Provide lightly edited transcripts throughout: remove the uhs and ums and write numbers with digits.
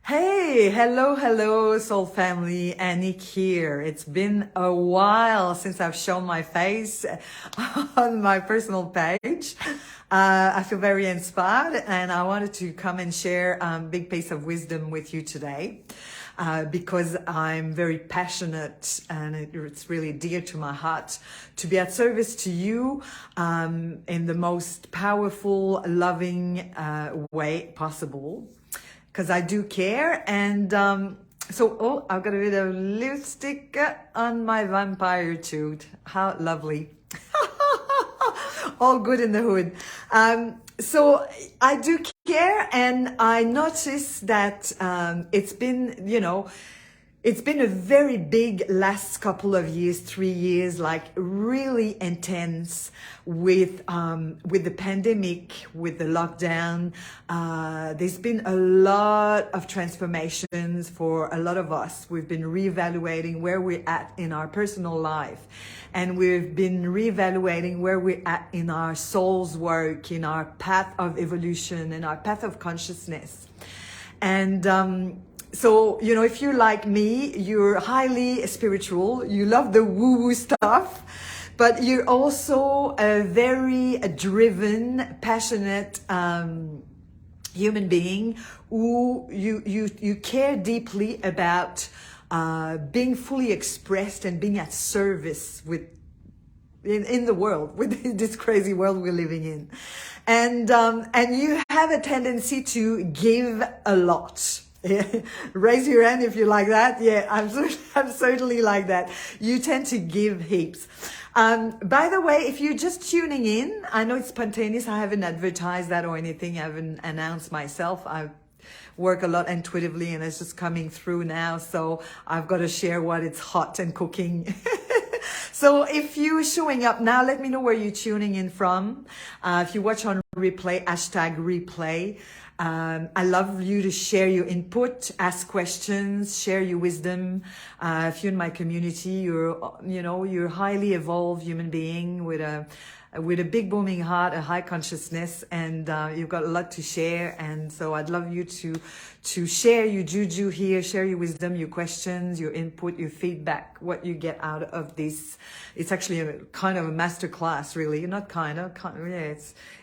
Hey, hello, soul family. Anik here. It's been a while since I've shown my face on my personal page. I feel very inspired and I wanted to come and share a big piece of wisdom with you today. Because I'm very passionate and it's really dear to my heart to be at service to you in the most powerful, loving way possible. Because I do care. And oh, I've got a bit of lipstick on my vampire tooth. How lovely. All good in the hood. So I do care, and I noticed that it's been a very big last couple of years, 3 years, like really intense with the pandemic, with the lockdown. There's been a lot of transformations for a lot of us. We've been reevaluating where we're at in our personal life. And we've been reevaluating where we're at in our soul's work, in our path of evolution, in our path of consciousness. And so, if you're like me, you're highly spiritual, you love the woo-woo stuff, but you're also a very driven, passionate human being who you care deeply about being fully expressed and being at service in the world, with this crazy world we're living in. And you have a tendency to give a lot. Raise your hand if you like that. Yeah, I'm certainly like that. You tend to give heaps. By the way, if you're just tuning in, I know it's spontaneous. I haven't advertised that or anything. I haven't announced myself. I work a lot intuitively and it's just coming through now. So I've got to share what it's hot and cooking. So if you're showing up now, let me know where you're tuning in from. If you watch on replay, #replay. I love you to share your input, ask questions, share your wisdom. If you're in my community, you're a highly evolved human being with a big booming heart, a high consciousness, and you've got a lot to share. And so I'd love you to share your juju here, share your wisdom, your questions, your input, your feedback, what you get out of this. It's actually a kind of a master class, really. Not kind of, yeah,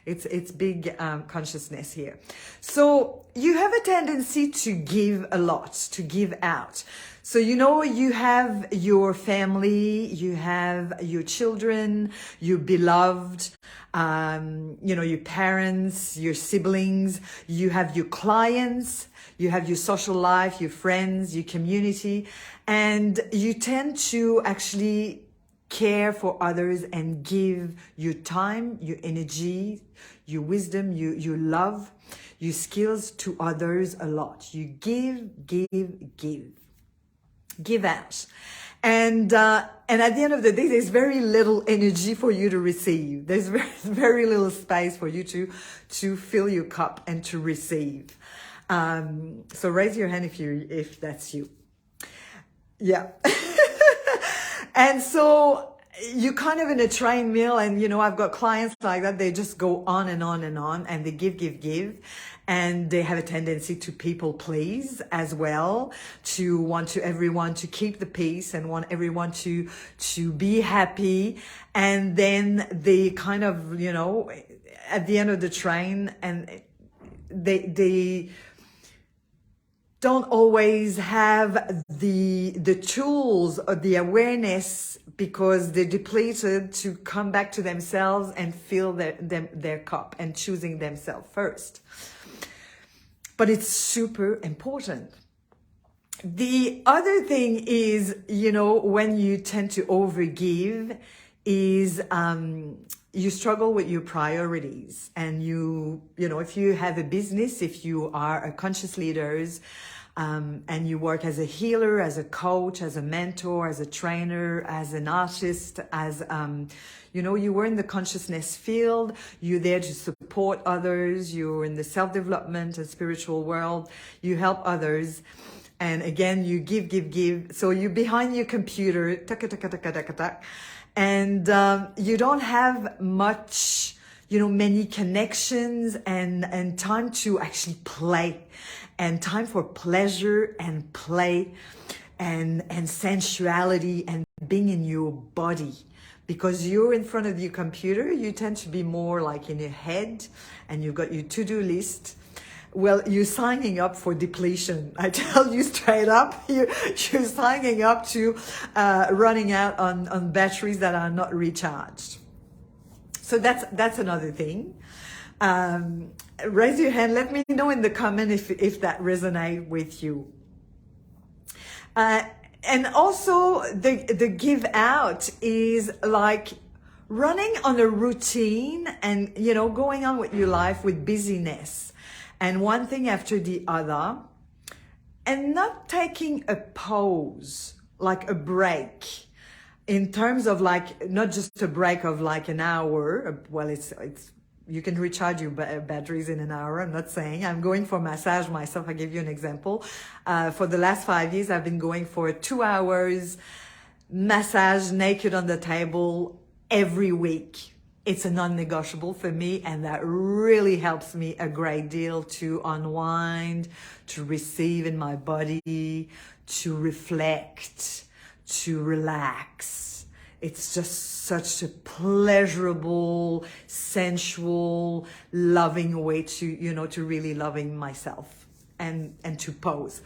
it's big consciousness here. So you have a tendency to give a lot, to give out. So, you have your family, you have your children, your beloved, your parents, your siblings, you have your clients, you have your social life, your friends, your community, and you tend to actually care for others and give your time, your energy, your wisdom, your love, your skills to others a lot. You give out. And at the end of the day, there's very little energy for you to receive. There's very little space for you to fill your cup and to receive. So raise your hand if that's you. Yeah. And so you kind of in a train mill, and I've got clients like that. They just go on and on and on, and they give, and they have a tendency to people please as well, to want everyone to keep the peace and want everyone to be happy, and then they kind of at the end of the train, and they don't always have the tools or the awareness, because they're depleted, to come back to themselves and fill their cup and choosing themselves first. But it's super important. The other thing is, when you tend to overgive, is you struggle with your priorities. And if you have a business, if you are a conscious leader, and you work as a healer, as a coach, as a mentor, as a trainer, as an artist, as you were in the consciousness field, you're there to support others, you're in the self-development and spiritual world, you help others, and again, you give. So you're behind your computer, and you don't have much many connections and time to actually play, and time for pleasure and play and sensuality and being in your body. Because you're in front of your computer, you tend to be more like in your head, and you've got your to-do list. Well, you're signing up for depletion. I tell you straight up, you're signing up to running out on batteries that are not recharged. So that's another thing. Raise your hand. Let me know in the comment if that resonates with you. And also the give out is like running on a routine and, going on with your life with busyness and one thing after the other, and not taking a pause, like a break, in terms of like, not just a break of like an hour. Well, it's you can recharge your batteries in an hour. I'm not saying. I'm going for massage myself. I'll give you an example. For the last 5 years, I've been going for 2 hours massage naked on the table every week. It's a non-negotiable for me, and that really helps me a great deal to unwind, to receive in my body, to reflect, to relax. It's just such a pleasurable, sensual, loving way to, to really loving myself and to pose.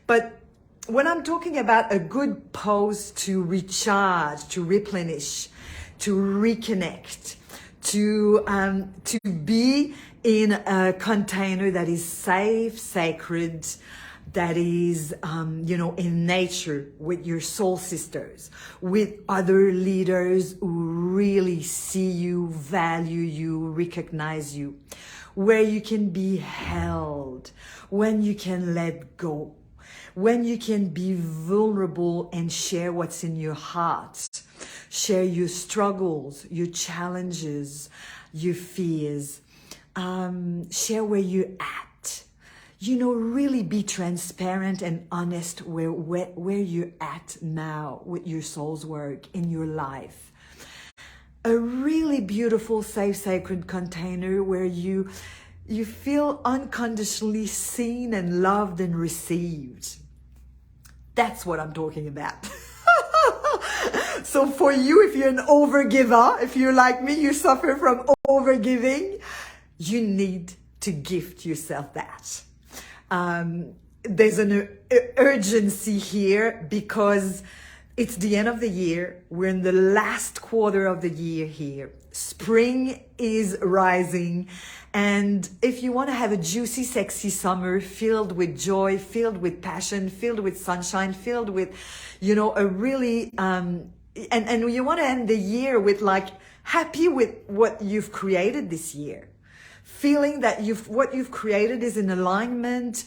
But when I'm talking about a good pose to recharge, to replenish, to reconnect, to be in a container that is safe, sacred, that is, in nature with your soul sisters, with other leaders who really see you, value you, recognize you, where you can be held, when you can let go, when you can be vulnerable and share what's in your heart, share your struggles, your challenges, your fears, share where you're at. Really be transparent and honest where you're at now with your soul's work in your life. A really beautiful, safe, sacred container where you feel unconditionally seen and loved and received. That's what I'm talking about. So for you, if you're an overgiver, if you're like me, you suffer from overgiving, you need to gift yourself that. There's an urgency here because it's the end of the year. We're in the last quarter of the year here. Spring is rising. And if you want to have a juicy, sexy summer filled with joy, filled with passion, filled with sunshine, filled with, a really, and you want to end the year with like happy with what you've created this year. Feeling that what you've created is in alignment.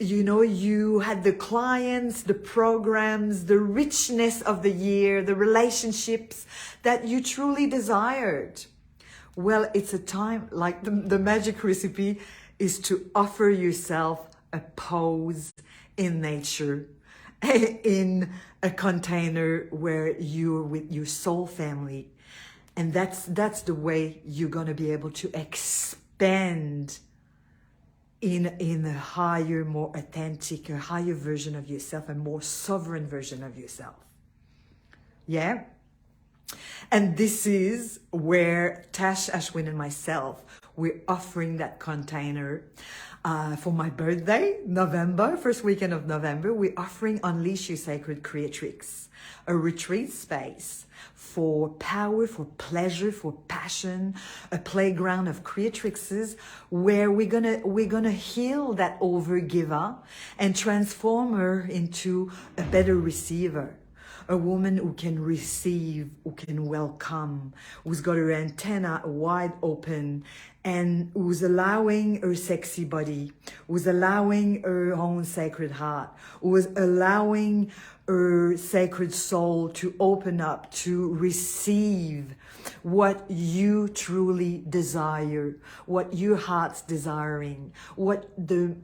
You had the clients, the programs, the richness of the year, the relationships that you truly desired. Well, it's a time, like the magic recipe is to offer yourself a pose in nature, in a container where you're with your soul family. And that's the way you're going to be able to expand in a higher, more authentic, a higher version of yourself, a more sovereign version of yourself. Yeah? And this is where Tash, Ashwin, and myself, we're offering that container for my birthday, November, first weekend of November. We're offering Unleash Your Sacred Creatrix, a retreat space for power, for pleasure, for passion, a playground of creatrixes where we're gonna heal that overgiver and transform her into a better receiver. A woman who can receive, who can welcome, who's got her antenna wide open, and who's allowing her sexy body, who's allowing her own sacred heart, who's allowing her sacred soul to open up, to receive what you truly desire, what your heart's desiring, what the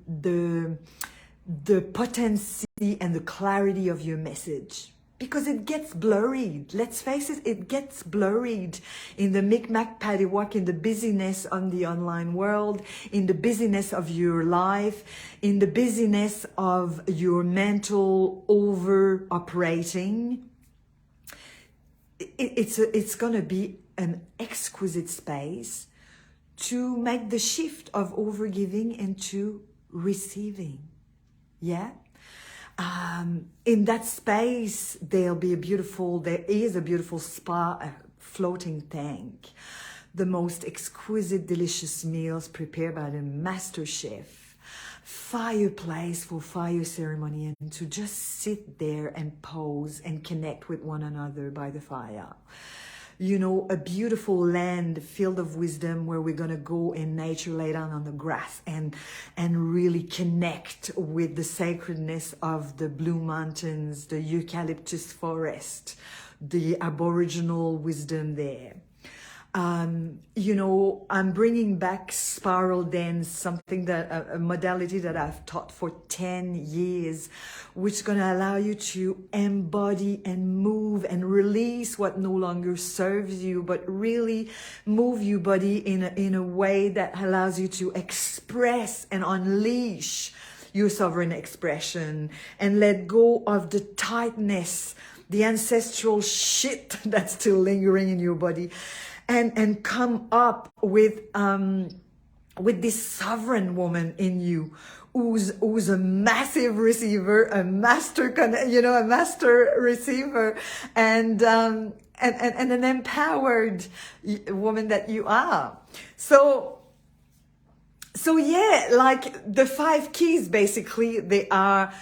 potency and the clarity of your message. because it gets blurred. Let's face it, it gets blurred in the micmac paddywhack, in the busyness on the online world, in the busyness of your life, in the busyness of your mental over operating. It's going to be an exquisite space to make the shift of overgiving into receiving. Yeah. In that space, there is a beautiful spa, a floating tank, the most exquisite, delicious meals prepared by the master chef, fireplace for fire ceremony, and to just sit there and pose and connect with one another by the fire. You know, a beautiful land filled of wisdom where we're going to go in nature, lay down on the grass and really connect with the sacredness of the Blue Mountains, the eucalyptus forest, the aboriginal wisdom there. You know, I'm bringing back spiral dance, something that a modality that I've taught for 10 years, which is going to allow you to embody and move and release what no longer serves you, but really move your body in a way that allows you to express and unleash your sovereign expression and let go of the tightness, the ancestral shit that's still lingering in your body. And come up with this sovereign woman in you who's a massive receiver, a master receiver, and an empowered woman that you are. So yeah, like the 5 keys, basically, they are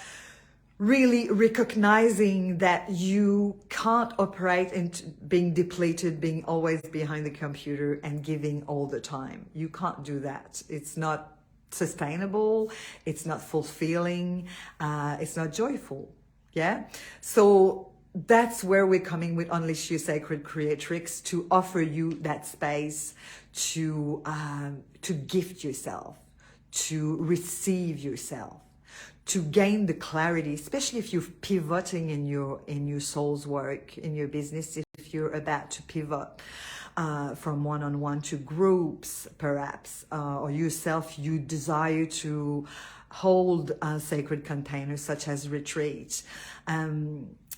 really recognizing that you can't operate into being depleted, being always behind the computer and giving all the time. You can't do that. It's not sustainable. It's not fulfilling. It's not joyful. Yeah. So that's where we're coming with Unleash Your Sacred Creatrix, to offer you that space to gift yourself, to receive yourself, to gain the clarity, especially if you're pivoting in your soul's work, in your business, if you're about to pivot from one-on-one to groups, perhaps, or yourself, you desire to hold sacred containers such as retreat.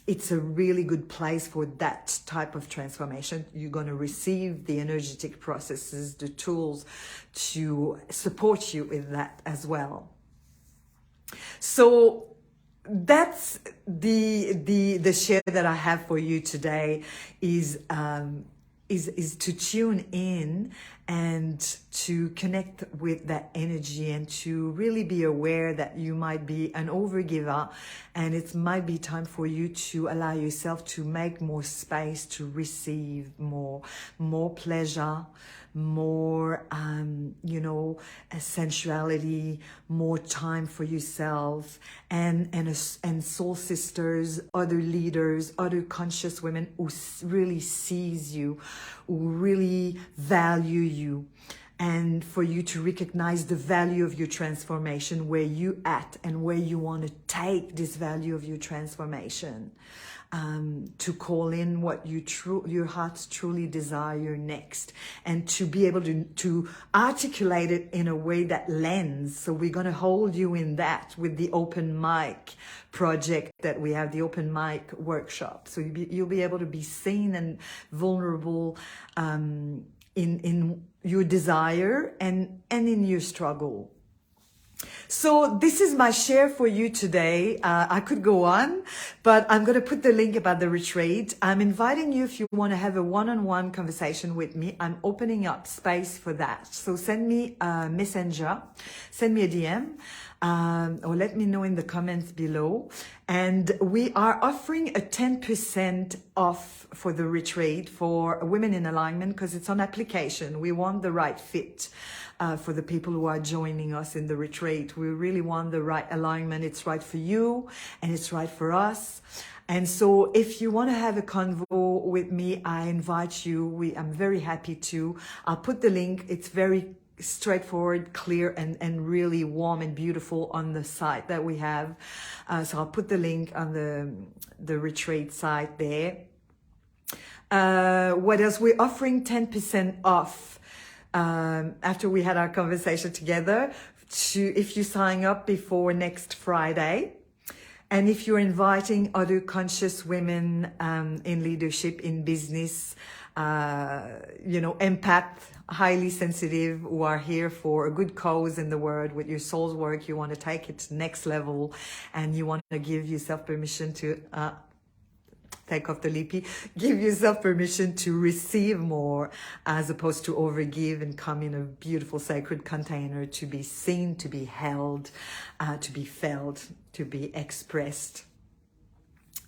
It's a really good place for that type of transformation. You're going to receive the energetic processes, the tools to support you with that as well. So that's the share that I have for you today is to tune in and to connect with that energy and to really be aware that you might be an overgiver, and it might be time for you to allow yourself to make more space to receive more pleasure, more sensuality, more time for yourself, and soul sisters, other leaders, other conscious women who really sees you, who really value you, and for you to recognize the value of your transformation, where you at and where you want to take this value of your transformation, to call in what your hearts truly desire next, and to be able to articulate it in a way that lends. So we're going to hold you in that with the open mic project that we have, the open mic workshop. So you'll be able to be seen and vulnerable in your desire and in your struggle. So this is my share for you today. I could go on, but I'm going to put the link about the retreat. I'm inviting you, if you want to have a one-on-one conversation with me, I'm opening up space for that. So send me a messenger, send me a DM, or let me know in the comments below. And we are offering a 10% off for the retreat for Women in Alignment, because it's on application. We want the right fit for the people who are joining us in the retreat. We really want the right alignment. It's right for you and it's right for us. And so if you want to have a convo with me, I invite you. I'm very happy to. I'll put the link. It's very straightforward, clear, and really warm and beautiful on the site that we have. So I'll put the link on the retreat site there. What else? We're offering 10% off after we had our conversation together if you sign up before next Friday. And if you're inviting other conscious women in leadership, in business, empath, highly sensitive, who are here for a good cause in the world with your soul's work, you want to take it to the next level, and you want to give yourself permission to take off the lippy, give yourself permission to receive more as opposed to overgive, and come in a beautiful sacred container to be seen, to be held, to be felt, to be expressed.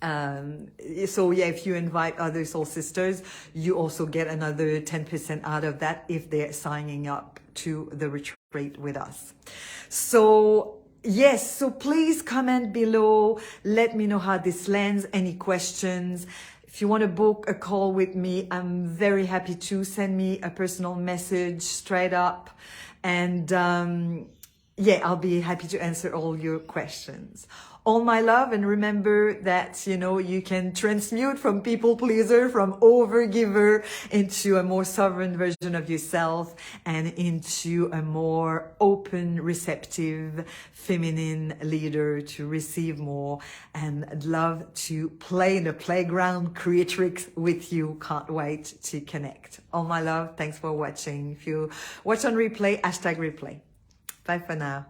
So yeah, if you invite other soul sisters, you also get another 10% out of that if they're signing up to the retreat with us. So yes, so please comment below. Let me know how this lands, any questions. If you want to book a call with me, I'm very happy to. Send me a personal message straight up. And yeah, I'll be happy to answer all your questions. All my love, and remember that, you can transmute from people pleaser, from overgiver, into a more sovereign version of yourself, and into a more open, receptive, feminine leader to receive more. And I'd love to play in the playground creatrix with you. Can't wait to connect. All my love, thanks for watching. If you watch on replay, #replay. Bye for now.